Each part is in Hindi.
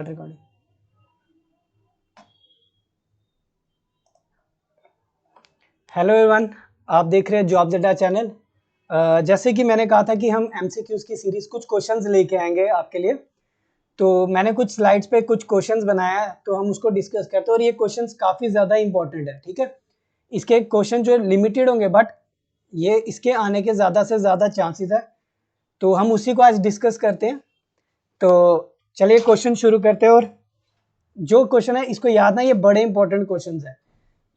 रिकॉर्डिंग। हेलो एवरीवन, आप देख रहे हैं जॉब जड्डा चैनल। जैसे कि मैंने कहा था कि हम एमसीक्यूज की सीरीज कुछ क्वेश्चंस लेके आएंगे आपके लिए। तो मैंने कुछ स्लाइड्स पे कुछ क्वेश्चंस बनाया है, तो हम उसको डिस्कस करते हैं। और ये क्वेश्चंस काफ़ी ज़्यादा इंपॉर्टेंट है, ठीक है। इसके क्वेश्चन जो लिमिटेड होंगे, बट ये इसके आने के ज़्यादा से ज़्यादा चांसेस है, तो हम उसी को आज डिस्कस करते हैं। तो चलिए क्वेश्चन शुरू करते हैं। और जो क्वेश्चन है इसको याद ना, ये बड़े इंपॉर्टेंट क्वेश्चन है,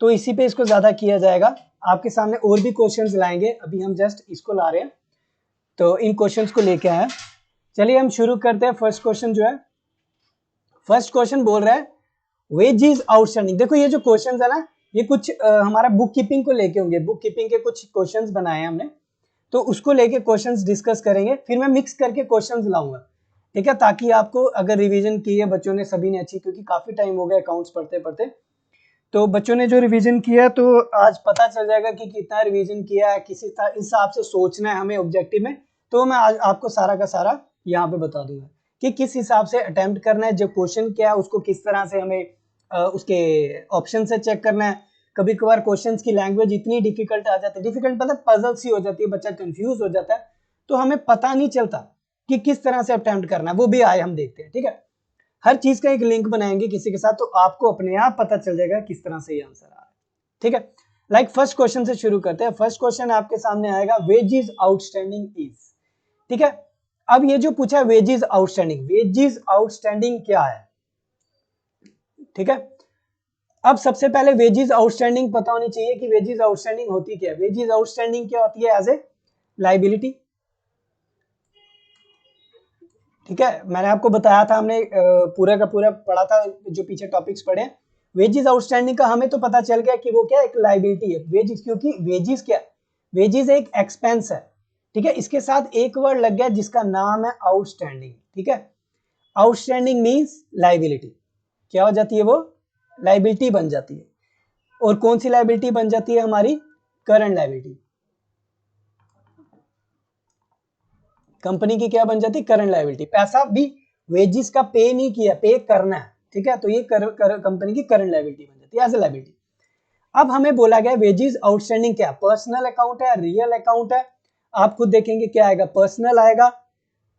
तो इसी पे इसको ज़्यादा किया जाएगा। आपके सामने और भी क्वेश्चंस लाएंगे, अभी हम जस्ट इसको ला रहे हैं, तो इन क्वेश्चंस को लेके आए। चलिए हम शुरू करते हैं। फर्स्ट क्वेश्चन जो है, फर्स्ट क्वेश्चन बोल रहा है वेजेस आउटस्टैंडिंग। देखो ये जो क्वेश्चंस है ना, ये कुछ हमारा बुक कीपिंग को लेके होंगे। बुक कीपिंग के कुछ क्वेश्चंस बनाए हैं हमने, तो उसको लेके क्वेश्चंस डिस्कस करेंगे। फिर मैं मिक्स करके क्वेश्चंस लाऊंगा, ठीक है, ताकि आपको अगर रिवीजन की है बच्चों ने सभी ने अच्छी, क्योंकि काफी टाइम हो गया अकाउंट्स पढ़ते पढ़ते, तो बच्चों ने जो रिवीजन किया तो आज पता चल जाएगा कि कितना रिवीजन किया है, किसी हिसाब से सोचना है हमें ऑब्जेक्टिव में। तो मैं आज आपको सारा का सारा यहाँ पे बता दूंगा कि किस हिसाब से अटेम्प्ट करना है, जो क्वेश्चन क्या है उसको किस तरह से हमें उसके ऑप्शन से चेक करना है। कभी कभार क्वेश्चंस की लैंग्वेज इतनी डिफिकल्ट आ जाती है, डिफिकल्ट मतलब पजल सी हो जाती है, बच्चा कंफ्यूज हो जाता है, तो हमें पता नहीं चलता कि किस तरह से अटेम्प्ट करना है। वो भी आए हम देखते हैं, ठीक है। हर चीज का एक लिंक बनाएंगे किसी के साथ, तो आपको अपने आप पता चल जाएगा किस तरह से ये आंसर आ रहा है, ठीक है। लाइक फर्स्ट क्वेश्चन से शुरू करते हैं। फर्स्ट क्वेश्चन आपके सामने आएगा, वेजेस आउटस्टैंडिंग इज, ठीक है। अब ये जो पूछा है वेजेस आउटस्टैंडिंग, वेजेस आउटस्टैंडिंग क्या है, ठीक है। अब सबसे पहले वेजेस आउटस्टैंडिंग पता होनी चाहिए कि वेजेस आउटस्टैंडिंग होती क्या है। वेजेस आउटस्टैंडिंग क्या होती है? एज ए लायबिलिटी, ठीक है। मैंने आपको बताया था, हमने पूरा का पूरा पढ़ा था, जो पीछे टॉपिक्स पढ़े। वेजेस आउटस्टैंडिंग का हमें तो पता चल गया कि वो क्या है, एक लायबिलिटी है। वेजेस, क्योंकि वेजेस क्या है, वेजेस एक एक्सपेंस है, ठीक है। इसके साथ एक वर्ड लग गया जिसका नाम है आउटस्टैंडिंग, ठीक है। Outstanding means liability. क्या हो जाती है वो? लायबिलिटी बन जाती है। और कौन सी लायबिलिटी बन जाती है? हमारी करंट लायबिलिटी। कंपनी की क्या बन जाती है? Current liability. पैसा भी वेजेस का पे नहीं किया, पे करना है, ठीक है, तो ये कंपनी की करंट लायबिलिटी बन जाती है, एज ए लायबिलिटी। अब हमें बोला गया वेजेस आउटस्टैंडिंग क्या है? पर्सनल अकाउंट है, रियल अकाउंट है? आप खुद देखेंगे क्या आएगा, पर्सनल आएगा,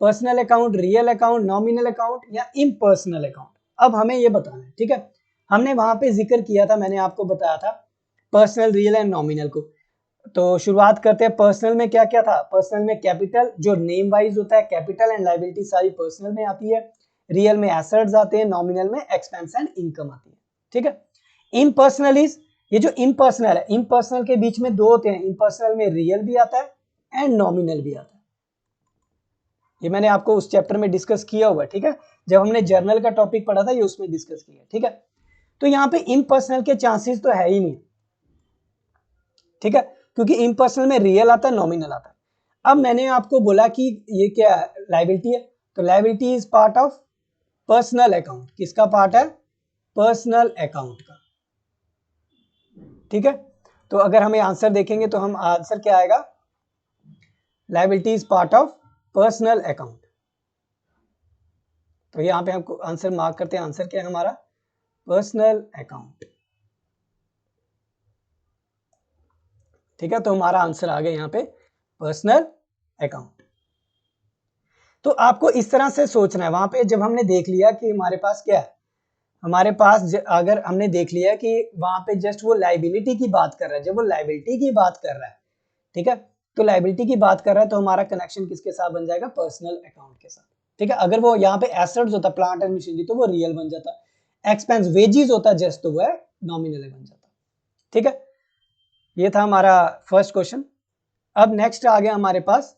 personal account, real account, nominal account या इम्पर्सनल अकाउंट। अब हमें ये बताना है, ठीक है। हमने वहां पे जिक्र किया था, मैंने आपको बताया था पर्सनल, रियल एंड नॉमिनल को। तो शुरुआत करते हैं। पर्सनल में क्या क्या था? पर्सनल में कैपिटल, जो नेम वाइज होता है, कैपिटल एंड लायबिलिटी सारी पर्सनल में आती है। रियल में एसेट्स आते हैं, नॉमिनल में एक्सपेंस एंड इनकम आती है, ठीक है। इम्पर्सनल इज, ये जो इम्पर्सनल है, इम्पर्सनल के बीच में दो होते हैं। इम्पर्सनल में रियल भी आता है एंड नॉमिनल भी आता है। ये मैंने आपको उस चैप्टर में डिस्कस किया हुआ है, ठीक है। जब हमने जर्नल का टॉपिक पढ़ा था, ये उसमें डिस्कस किया, ठीक है। तो यहाँ पे इम्पर्सनल के चांसेस तो है ही नहीं, ठीक है, क्योंकि इम्पर्सनल में रियल आता है, नॉमिनल आता है। अब मैंने आपको बोला कि ये क्या लायबिलिटी है, तो liability is part of personal account. किसका पार्ट है? पर्सनल अकाउंट का, ठीक है। तो अगर हमें आंसर देखेंगे तो हम आंसर क्या आएगा? Liability is part of personal account. तो यहाँ पे हमको आंसर मार्क करते हैं। आंसर क्या है हमारा? पर्सनल अकाउंट, ठीक है। तो हमारा आंसर आ गया यहाँ पे पर्सनल अकाउंट। तो आपको इस तरह से सोचना है। वहां पे जब हमने देख लिया कि हमारे पास क्या है, हमारे पास अगर हमने देख लिया कि वहां पे जस्ट वो लायबिलिटी की बात कर रहा है, जब वो लायबिलिटी की बात कर रहा है, ठीक है, तो लायबिलिटी की बात कर रहा है, तो हमारा कनेक्शन किसके साथ बन जाएगा? पर्सनल अकाउंट के साथ, ठीक है। अगर वो यहाँ पे एसेट्स होता, प्लांट एंड मशीनरी, तो वो रियल बन जाता। एक्सपेंस वेजेस होता जस्ट, तो वो है नॉमिनल बन जाता, ठीक है। ये था हमारा फर्स्ट क्वेश्चन। अब नेक्स्ट आ गया हमारे पास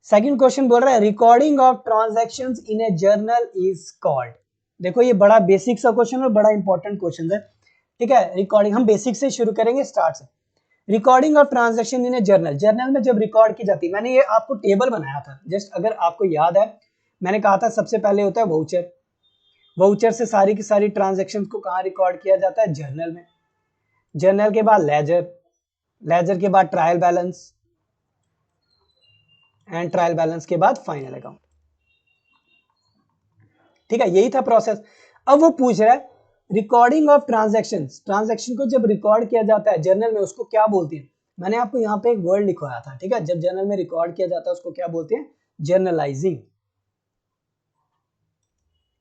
सेकंड क्वेश्चन। बोल रहा है recording of transactions in A journal is called. देखो ये बड़ा बेसिक सा क्वेश्चन और बड़ा इंपॉर्टेंट क्वेश्चन है, ठीक है। रिकॉर्डिंग हम बेसिक से शुरू करेंगे, स्टार्ट से। Recording of transaction in A journal, journal में जब रिकॉर्ड की जाती है, मैंने ये आपको टेबल बनाया था, जस्ट अगर आपको याद है, मैंने कहा था सबसे पहले होता है वाउचर। वाउचर से सारी की सारी ट्रांजैक्शन को कहाँ रिकॉर्ड किया जाता है? जर्नल में। जर्नल के बाद लेजर, लेजर के बाद trial balance, and trial balance के बाद फाइनल अकाउंट। ठीक है, यही था प्रोसेस। अब वो पूछ रहा है रिकॉर्डिंग ऑफ ट्रांजैक्शन, ट्रांजैक्शन को जब रिकॉर्ड किया जाता है जर्नल में उसको क्या बोलते हैं। मैंने आपको यहाँ पे एक वर्ड लिखवाया था, ठीक है, जब जर्नल में रिकॉर्ड किया जाता है उसको क्या बोलते हैं, जर्नलाइजिंग,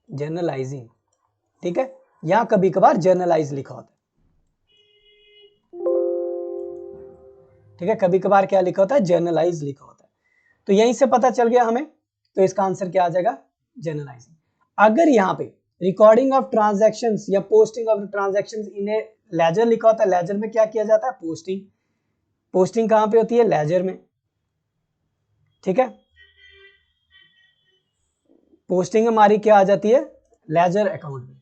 जर्नलाइजिंग, ठीक है, यहाँ कभी कभार जर्नलाइज लिखा होता है, ठीक है, कभी कभार क्या लिखा होता है, जर्नलाइज लिखा होता है। तो यहीं से पता चल गया हमें, तो इसका आंसर क्या आ जाएगा, जर्नलाइजिंग। अगर यहाँ पे रिकॉर्डिंग ऑफ ट्रांजैक्शंस या posting of transactions in a ledger लिखा होता है, लेजर में क्या किया जाता है, पोस्टिंग, पोस्टिंग कहां पे होती है, लेजर में, ठीक है, पोस्टिंग हमारी क्या आ जाती है, लेजर अकाउंट में,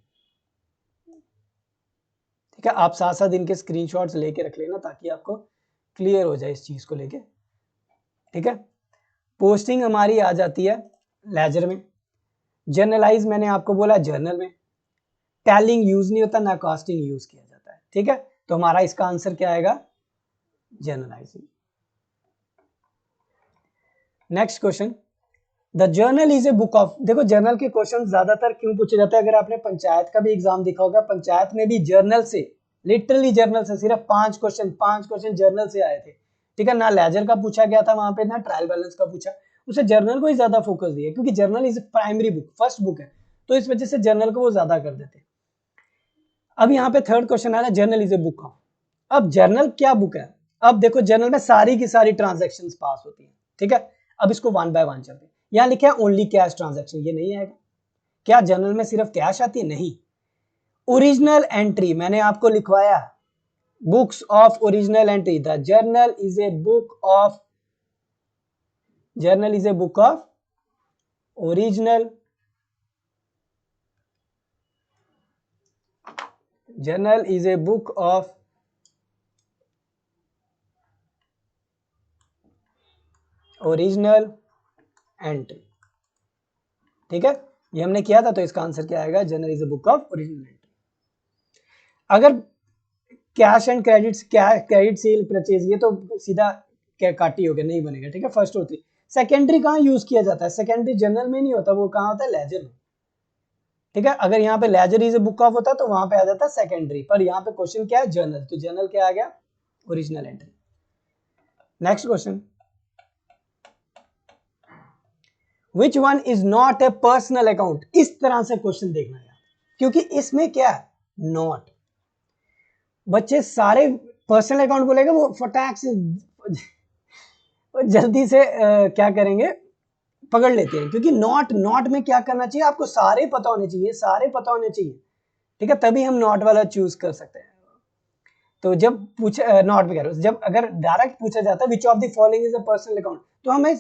ठीक है। आप साथ साथ इनके स्क्रीनशॉट्स लेके रख लेना ताकि आपको क्लियर हो जाए इस चीज को लेके, ठीक है। पोस्टिंग हमारी आ जाती है लेजर में, जर्नलाइज मैंने आपको बोला जर्नल में, टैलिंग यूज नहीं होता, ना कास्टिंग यूज किया जाता है, ठीक है। तो हमारा इसका आंसर क्या आएगा, journalising. Next question, the journal is a book of, देखो जर्नल के क्वेश्चन ज्यादातर क्यों पूछे जाते हैं, अगर आपने पंचायत का भी एग्जाम देखा होगा, पंचायत में भी जर्नल से, लिटरली जर्नल से सिर्फ 5 क्वेश्चन जर्नल से आए थे, ठीक है, ना लेजर का पूछा गया था वहां पे, ना ट्रायल बैलेंस का पूछा, उसे जर्नल को ही ज्यादा फोकस दिया क्योंकि journal is primary book, first book है, तो इस वजह से जर्नल को वो ज्यादा कर देते। अब यहाँ पे थर्ड क्वेश्चन आ रहा है, journal is a book of, अब जर्नल क्या बुक है, अब देखो जर्नल में सारी की सारी ट्रांजेक्शन पास होती है, ठीक है। अब इसको वन बाय वन चलते हैं, यहाँ लिखा है ओनली कैश ट्रांजैक्शन, ये नहीं आएगा, क्या जर्नल में सिर्फ कैश आती है, नहीं। ओरिजिनल एंट्री मैंने आपको लिखवाया, books of original entry, the journal is a book of, journal is a book of original, journal is a book of original entry, ठीक है, ये हमने किया था, तो इसका आंसर क्या आएगा, journal is a book of original entry. अगर cash and credit, credit sale purchase, ये तो सीधा काटी हो गया, नहीं बनेगा, ठीक है, फर्स्ट और थ्री। सेकेंडरी कहाँ यूज किया जाता है, सेकेंडरी जर्नल में नहीं होता, वो कहाँ होता है, लेजर में, ठीक है। अगर यहाँ पे ledger is a book of होता तो वहां पे आ जाता है सेकेंडरी, पर यहाँ पे क्वेश्चन क्या है, जर्नल, तो जर्नल क्या आ गया, original entry. Next question, which one is not a personal account, इस तरह से क्वेश्चन देखना यार, क्योंकि इसमें क्या है, नॉट, बच्चे सारे पर्सनल अकाउंट बोलेगा वो फटाक से जल्दी से क्या करेंगे, पकड़ लेते हैं, क्योंकि नॉट, नॉट में क्या करना चाहिए, आपको सारे पता होने चाहिए, सारे पता होने चाहिए, ठीक है, तभी हम नॉट वाला चूज कर सकते हैं। तो जब पूछे नॉट में कह रहे हो, जब अगर डायरेक्ट पूछा जाता है which of the following is a personal account, तो हमें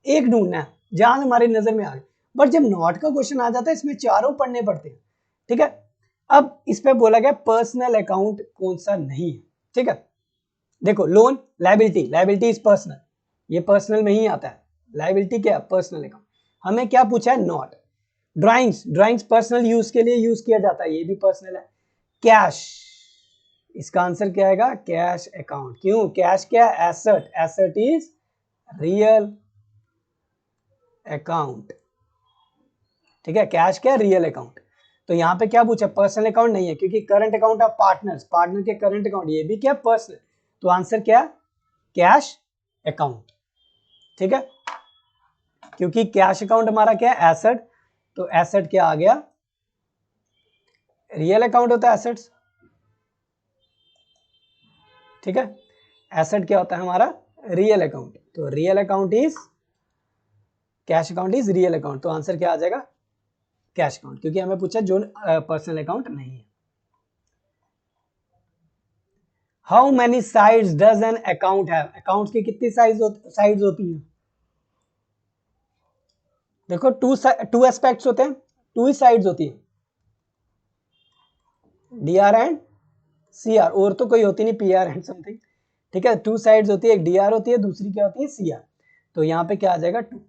एक ढूंढना है जहां हमारी नजर में आ गए, बट जब नॉट का क्वेश्चन आ जाता है इसमें चारों पढ़ने पड़ते हैं, ठीक है। अब इस पे बोला गया पर्सनल अकाउंट कौन सा नहीं है, ठीक है। देखो loan, liability, liability is personal, ये पर्सनल में ही आता है, लायबिलिटी क्या, पर्सनल अकाउंट। हमें क्या पूछा है, not. Drawings, drawings personal use के लिए यूज किया जाता है, ये भी पर्सनल है। कैश, इसका आंसर क्या आएगा, कैश अकाउंट, क्यों, कैश क्या, asset, asset is real account, ठीक है, कैश क्या, रियल अकाउंट। तो यहाँ पे क्या पूछा, पर्सनल अकाउंट नहीं है, क्योंकि current account of partners, partner के करंट अकाउंट, ये भी क्या, पर्सनल, तो आंसर क्या, कैश अकाउंट, ठीक है, क्योंकि कैश अकाउंट हमारा क्या है, एसेट, तो एसेट क्या आ गया, रियल अकाउंट होता है एसेट्स, ठीक है, एसेट क्या होता है हमारा, रियल अकाउंट, तो real account is, cash account is real account, तो आंसर क्या आ जाएगा, कैश अकाउंट, क्योंकि हमें पूछा जो पर्सनल अकाउंट नहीं है। How many sides does an account have, accounts की कितनी साइड्स होती हैं, देखो टू एस्पेक्ट्स होते हैं, टू ही साइड्स होती है, D R and C R, और तो कोई होती नहीं, पी आर एंड समथिंग, ठीक है, टू साइड्स होती है, एक डी आर होती है, दूसरी क्या होती है, सी आर, तो यहाँ पे क्या आ जाएगा, two.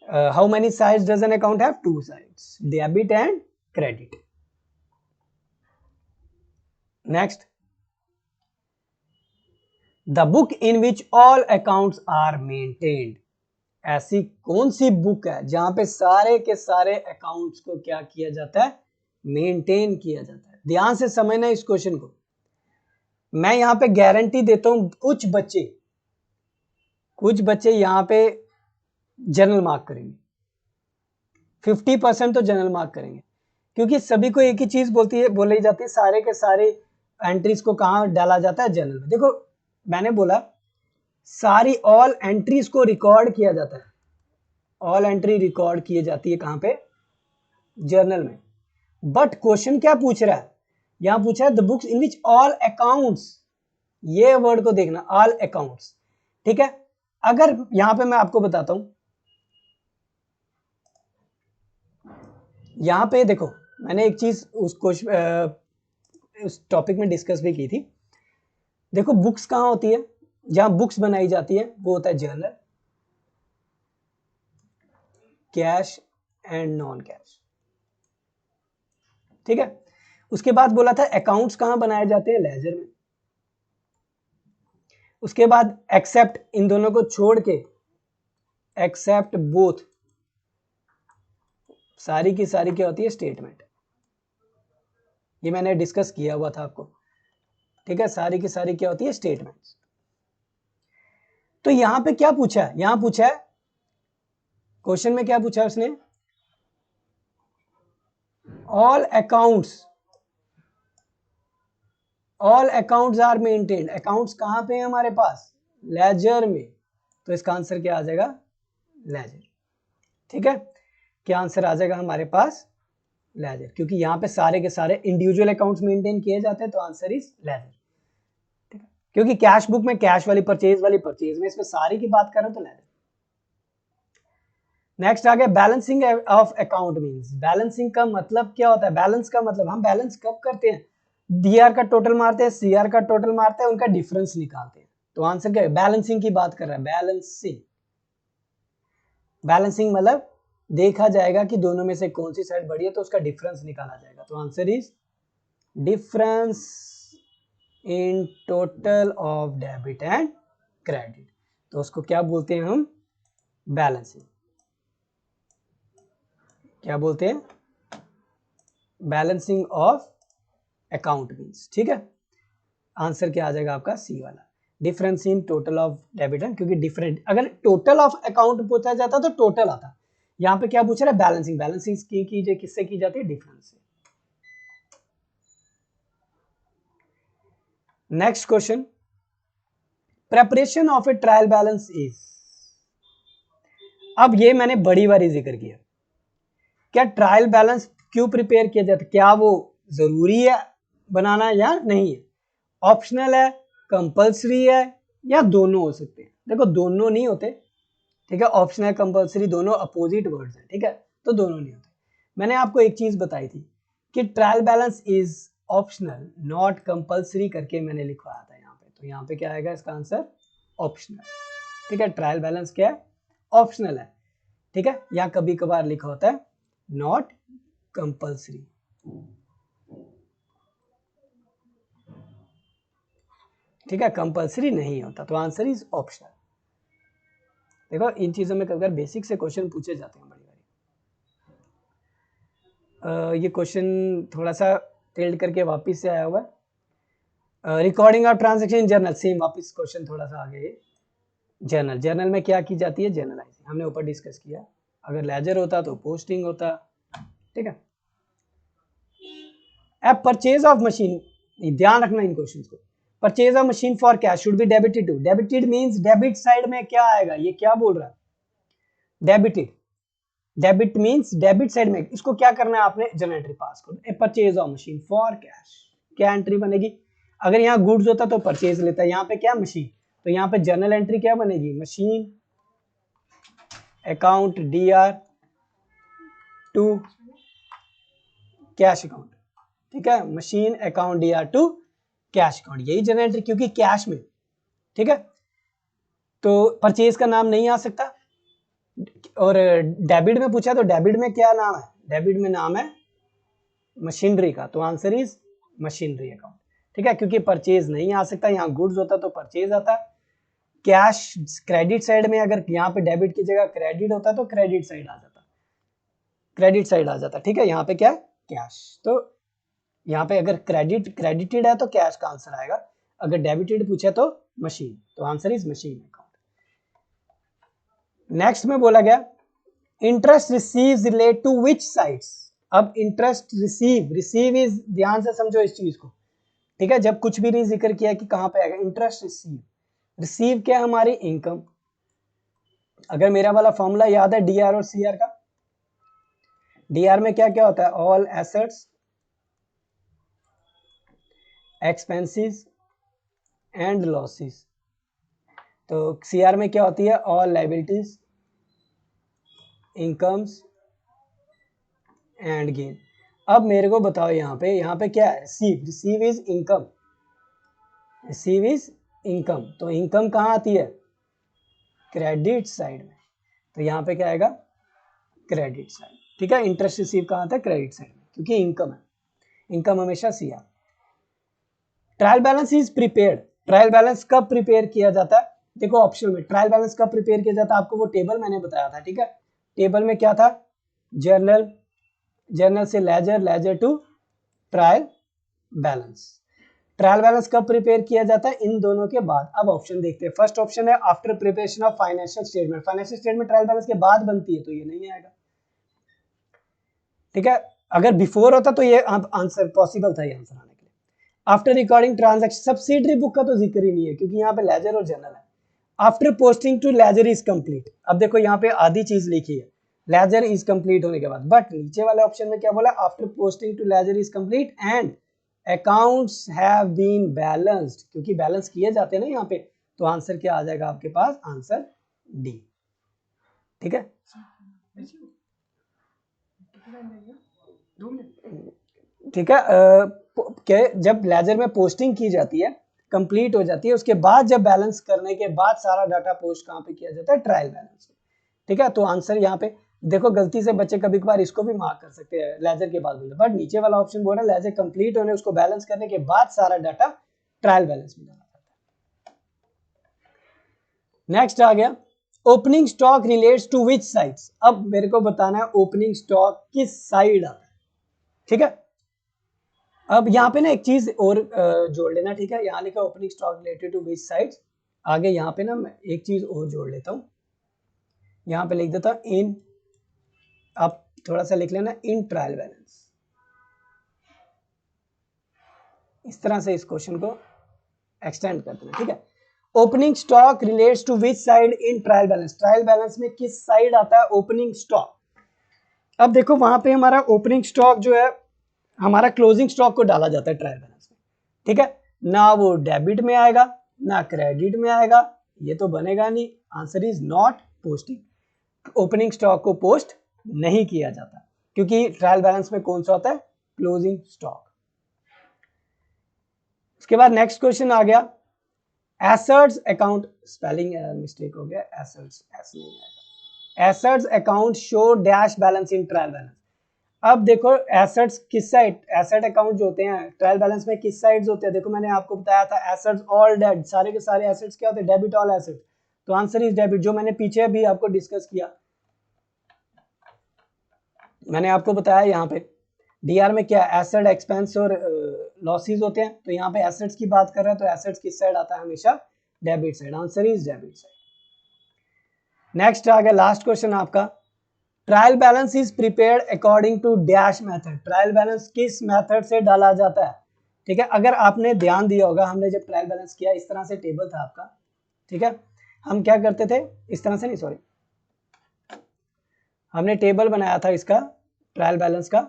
How many sides does an account have, two sides, debit and credit. Next, the book in which all accounts are maintained, ऐसी कौन सी बुक है जहां पे सारे के सारे अकाउंट्स को क्या किया जाता है, मेंटेन किया जाता है। ध्यान से समझना इस क्वेश्चन को। मैं यहां पे गारंटी देता हूं कुछ बच्चे यहां पे जनरल मार्क करेंगे, 50% तो जनरल मार्क करेंगे, क्योंकि सभी को एक ही चीज बोली जाती है, सारे के सारे एंट्रीज को कहां डाला जाता है, जनरल में। देखो मैंने बोला सारी ऑल एंट्रीज को रिकॉर्ड किया जाता है, ऑल एंट्री रिकॉर्ड की जाती है कहां पे, जर्नल में। बट क्वेश्चन क्या पूछ रहा है, यहां पूछा है the books in which all accounts, ये वर्ड को देखना, ऑल अकाउंट्स, ठीक है। अगर यहां पे मैं आपको बताता हूं, यहां पे देखो मैंने एक चीज उस टॉपिक में डिस्कस भी की थी। देखो बुक्स कहां होती है, जहां बुक्स बनाई जाती है वो होता है journal, cash and non cash, ठीक है। उसके बाद बोला था अकाउंट्स कहां बनाए जाते हैं, लेजर में। उसके बाद एक्सेप्ट, इन दोनों को छोड़ के, एक्सेप्ट बोथ, सारी की सारी क्या होती है, स्टेटमेंट। ये मैंने डिस्कस किया हुआ था आपको, ठीक है। सारी की सारी क्या होती है, स्टेटमेंट्स। तो यहां पे क्या पूछा है, यहां पूछा है क्वेश्चन में, क्या पूछा है उसने, all accounts are maintained, accounts कहां पे है हमारे पास, लेजर में। तो इसका आंसर क्या आ जाएगा, लेजर, ठीक है। क्या आंसर आ जाएगा हमारे पास, लेजर, क्योंकि यहां पे सारे के सारे इंडिविजुअल अकाउंट्स मेंटेन किए जाते हैं, तो आंसर इज लेजर, ठीक है। क्योंकि कैश बुक में कैश वाली, परचेज वाली परचेज में, इसमें सारी की बात करें तो लेजर। नेक्स्ट आ गया balancing of account means, balancing का मतलब क्या होता है, बैलेंस का मतलब हम बैलेंस कब करते हैं, डीआर का टोटल मारते हैं, सीआर का टोटल मारते हैं, उनका डिफरेंस निकालते हैं। तो आंसर क्या है, बैलेंसिंग की बात कर रहा है, बैलेंसिंग मतलब देखा जाएगा कि दोनों में से कौन सी साइड बड़ी है, तो उसका डिफरेंस निकाला जाएगा। तो answer is difference in total of debit and credit, तो उसको क्या बोलते हैं हम, बैलेंसिंग। क्या बोलते हैं, बैलेंसिंग ऑफ अकाउंट मींस, ठीक है। आंसर क्या आ जाएगा आपका, सी वाला, difference in total of debit and, क्योंकि डिफरेंट, अगर टोटल ऑफ अकाउंट पूछा जाता तो टोटल आता, यहां पे क्या पूछ रहा है, बैलेंसिंग। बैलेंसिंग की किससे की जाती है, डिफरेंस से। Next question, preparation of A trial balance is, अब ये मैंने बड़ी बारी जिक्र किया, क्या ट्रायल बैलेंस क्यों प्रिपेयर किया जाता है, क्या वो जरूरी है बनाना या नहीं है, ऑप्शनल है, कंपल्सरी है, या दोनों हो सकते हैं। देखो दोनों नहीं होते, ठीक है, ऑप्शनल कंपल्सरी दोनों अपोजिट वर्ड्स हैं, ठीक है, तो दोनों नहीं होते। मैंने आपको एक चीज बताई थी कि trial balance is optional not compulsory करके मैंने लिखवाया था यहाँ पे, तो यहाँ पे क्या आएगा इसका आंसर, ऑप्शनल, ठीक है। ट्रायल बैलेंस क्या है, ऑप्शनल है, ठीक है। यहाँ कभी कभार लिखा होता है नॉट कंपल्सरी, ठीक है, कंपल्सरी नहीं होता, तो आंसर इज ऑप्शनल। देखो इन चीजों में कभी बेसिक से क्वेश्चन पूछे जाते हैं बड़ी बारी। ये क्वेश्चन थोड़ा सा टेल्ड करके वापस से आया हुआ है, recording of transaction journal, same वापस क्वेश्चन थोड़ा सा आगे, जर्नल में क्या की जाती है, जर्नलाइजिंग, हमने ऊपर डिस्कस किया। अगर लेजर होता तो पोस्टिंग होता, ठीक है। अब परचेज ऑफ मशीन, ध्यान रखना इन क्वेश्चंस को, purchase of machine for cash should be debited to, debited means debit side में क्या आएगा, ये क्या बोल रहा है, debited, debit means debit side में इसको क्या करना है आपने, जर्नल एंट्री पास करो, a purchase of machine for cash, क्या एंट्री बनेगी, अगर यहाँ गुड्स होता तो परचेज लेता, यहाँ पे क्या मशीन, तो यहाँ पे जर्नल एंट्री क्या बनेगी, machine account DR to cash account, ठीक है, machine account DR to cash account, यही जर्नल एंट्री, क्योंकि कैश में, ठीक है। तो परचेज का नाम नहीं आ सकता, और डेबिट में पूछा तो डेबिट में क्या नाम है, डेबिट में नाम है मशीनरी का, तो आंसर इज मशीनरी अकाउंट, ठीक है, क्योंकि परचेज नहीं आ सकता, यहाँ गुड्स होता तो परचेज आता, कैश क्रेडिट साइड में, अगर यहाँ पे डेबिट की जगह क्रेडिट होता तो क्रेडिट साइड आ जाता, क्रेडिट साइड आ जाता, ठीक है। यहाँ पे क्या है, कैश। तो यहाँ पे अगर क्रेडिटेड है तो कैश का आंसर आएगा, अगर डेबिटेड पूछे तो मशीन, तो answer is machine account. Next में बोला गया interest receives relate to which sides. अब इंटरेस्ट रिसीव इज, ध्यान से समझो इस चीज को, ठीक है। जब कुछ भी नहीं जिक्र किया कि कहां पे आएगा, इंटरेस्ट रिसीव क्या है, हमारी इनकम। अगर मेरा वाला फॉर्मूला याद है डीआर और सीआर का, डीआर में क्या क्या होता है, all assets expenses and losses. तो सीआर में क्या होती है, all liabilities incomes and gain. अब मेरे को बताओ यहाँ पे क्या है, receive is income, receive is income, तो इनकम कहाँ आती है, क्रेडिट साइड में, तो यहाँ पे क्या आएगा, क्रेडिट साइड, ठीक है। इंटरेस्ट रिसीव कहाँ आता है, क्रेडिट साइड में, क्योंकि इनकम है, इनकम हमेशा CR. Trial balance is prepared, trial balance कब प्रिपेयर किया जाता है, देखो ऑप्शन में ट्रायल बैलेंस कब प्रिपेयर किया जाता है, आपको वो टेबल मैंने बताया था, ठीक है। टेबल में क्या था, जर्नल, जर्नल से ledger, ledger to trial balance. Trial balance कब प्रिपेयर किया जाता है, इन दोनों के बाद। अब ऑप्शन देखते हैं, फर्स्ट ऑप्शन है after preparation of financial statement, financial statement trial balance के बाद बनती है, तो ये नहीं आएगा, ठीक है। अगर बिफोर होता तो ये आंसर पॉसिबल था, ये आंसर आने के लिए। After recording transaction, subsidiary book का तो जिक्र ही नहीं है, क्योंकि यहाँ पे लेजर और जर्नल है। After posting to ledger is complete, अब देखो यहाँ पे आधी चीज लिखी है, लेजर इज कंप्लीट होने के बाद, बट नीचे वाले ऑप्शन में क्या बोला, after posting to ledger is complete and accounts have been balanced, क्योंकि बैलेंस किए जाते हैं ना यहाँ पे, तो आंसर क्या आ जाएगा आपके पास, आंसर डी, ठीक है। ठीक है, जब लेजर में पोस्टिंग की जाती है, कंप्लीट हो जाती है, उसके बाद जब बैलेंस करने के बाद सारा डाटा पोस्ट कहाँ पे किया जाता है, ट्रायल बैलेंस में, ठीक है। तो आंसर यहाँ पे देखो, गलती से बच्चे कभी कभार इसको भी मार्क कर सकते हैं लेजर के बाद, बट नीचे वाला ऑप्शन बोल रहा है लेजर कंप्लीट होने, उसको बैलेंस करने के बाद सारा डाटा ट्रायल बैलेंस में जाना जाता है। नेक्स्ट आ गया opening stock relates to which sides. अब मेरे को बताना है ओपनिंग स्टॉक किस साइड आता है, ठीक है। अब यहाँ पे ना एक चीज और जोड़ लेना, ठीक है। यहाँ लिखा opening stock related to which sides, आगे यहाँ पे ना मैं एक चीज और जोड़ लेता हूँ, यहाँ पे लिख देता हूँ इन, आप थोड़ा सा लिख लेना इन ट्रायल बैलेंस, इस तरह से इस क्वेश्चन को एक्सटेंड कर देना, ठीक है। Opening stock relates to which side in trial balance, trial balance में किस साइड आता है ओपनिंग स्टॉक। अब देखो वहां पे हमारा ओपनिंग स्टॉक जो है, हमारा क्लोजिंग स्टॉक को डाला जाता है ट्रायल बैलेंस में, ठीक है। ना वो डेबिट में आएगा ना क्रेडिट में आएगा, ये तो बनेगा नहीं, answer is not posting. Opening stock को पोस्ट नहीं किया जाता, क्योंकि ट्रायल बैलेंस में कौन सा होता है, क्लोजिंग स्टॉक। उसके बाद नेक्स्ट क्वेश्चन आ गया एसेट्स अकाउंट, स्पेलिंग मिस्टेक हो गया, एसेट्स एस नहीं आएगा, assets account show dash balance इन ट्रायल बैलेंस। अब देखो एसेट्स किस साइड, एसेट अकाउंट जो होते हैं ट्रायल बैलेंस में किस साइड्स होते हैं, देखो मैंने आपको बताया था एसेट्स ऑल डेट, सारे के सारे एसेट्स क्या होते हैं, डेबिट ऑल एसेट्स, तो आंसर इज डेबिट, जो मैंने पीछे भी आपको डिस्कस किया, मैंने आपको बताया यहाँ पे डीआर में क्या एसेट एक्सपेंस और लॉसेस होते हैं, तो यहाँ पे एसेट्स की बात कर रहे हैं, तो एसेट्स किस साइड आता है, हमेशा debit side, answer is debit side. Next आ गया लास्ट क्वेश्चन आपका, trial balance is prepared according to dash method, trial balance किस मेथड से डाला जाता है, ठीक है। अगर आपने ध्यान दिया होगा, हमने जब ट्रायल बैलेंस किया इस तरह से टेबल था आपका, ठीक है। हम क्या करते थे, इस तरह से नहीं, सॉरी, हमने टेबल बनाया था इसका ट्रायल बैलेंस का,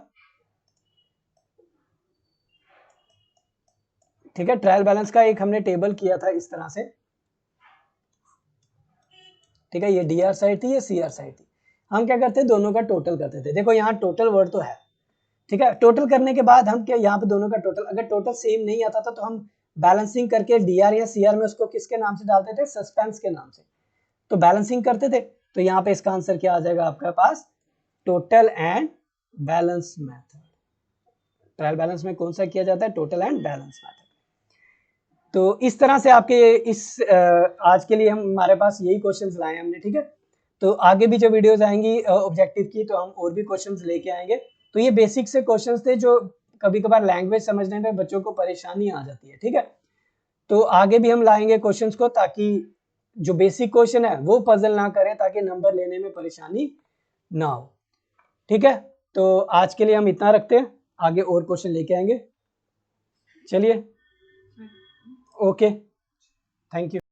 ठीक है। ट्रायल बैलेंस का एक हमने टेबल किया था इस तरह से, ठीक है। ये डीआर साइड थी, ये सीआर साइड थी। हम क्या करते, दोनों का टोटल करते थे, देखो यहाँ टोटल वर्ड तो है, ठीक है। टोटल करने के बाद हम क्या, यहाँ पे दोनों का टोटल, अगर टोटल सेम नहीं आता था तो हम बैलेंसिंग करके डीआर या सीआर में उसको किसके नाम से डालते थे, सस्पेंस के नाम से, तो बैलेंसिंग करते थे। तो यहाँ पे इसका आंसर क्या आ जाएगा आपके पास, total and balance method. Trial balance में कौन सा किया जाता है, टोटल एंड बैलेंस मेथड। तो इस तरह से आपके इस आज के लिए हमारे पास यही क्वेश्चंस लाए हैं हमने, ठीक है। तो आगे भी जो वीडियोस आएंगी ऑब्जेक्टिव की, तो हम और भी क्वेश्चंस लेके आएंगे। तो ये बेसिक से क्वेश्चंस थे जो कभी कभार लैंग्वेज समझने में बच्चों को परेशानी आ जाती है, ठीक है। तो आगे भी हम लाएंगे क्वेश्चंस को, ताकि जो बेसिक क्वेश्चन है वो पजल ना करे, ताकि नंबर लेने में परेशानी ना हो, ठीक है। तो आज के लिए हम इतना रखते हैं, आगे और क्वेश्चन लेके आएंगे। चलिए, ओके, थैंक यू।